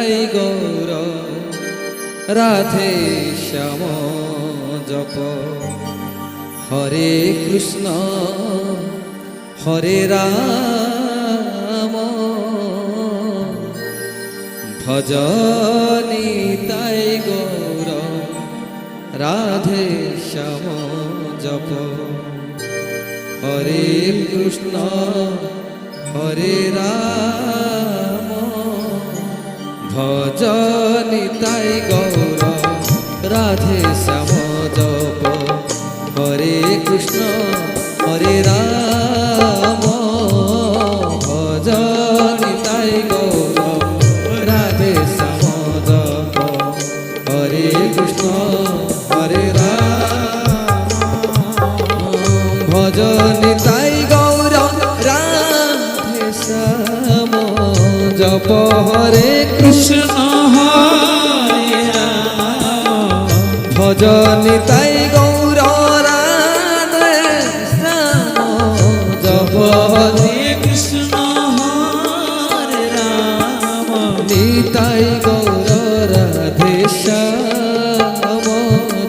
নিতাই গৌর রাধে শ্যাম জপ হরে কৃষ্ণ হরে রাম ভজ নিতাই গৌর রাধে শ্যাম জপ হরে কৃষ্ণ হরে রাম ভজ নিতাই গৌর রাধে শ্যাম জপ হরে কৃষ্ণ হরে রাম ভজ নিতাই গৌর রাধে শ্যাম জপ হরে কৃষ্ণ হরে রাম ভজ নিতাই গৌর রাধে শ্যাম জপ হরে কৃষ্ণ হরে রাম ভজ নিতাই গৌর রাধে শ্যাম জপ হরে কৃষ্ণ হরে রাম নিতাই গৌর রাধে শ্যাম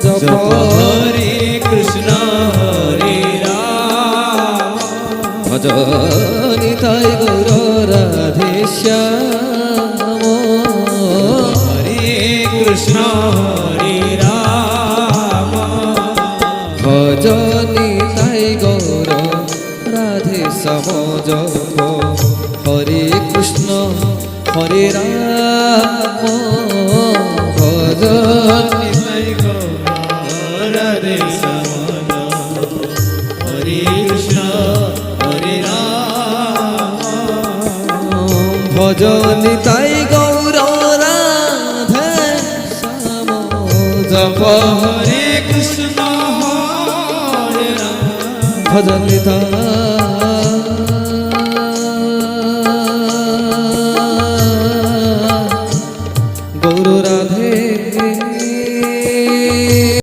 জপ হরে কৃষ্ণ হরে রাম ভজ নিতাই গৌর রাধে শ্যাম হরে কৃষ্ণ হরে রাম ভজ নিতাই গৌর রাধে শ্যাম জপ হরে কৃষ্ণ হরে রাম ভজ নিতাই গৌর রাধে শ্যাম হরে কৃষ্ণ হরে রাম ভজ নিতাই গৌর রাধে শ্যাম জপ হরে কৃষ্ণ হরে রাম ভজ নিতাই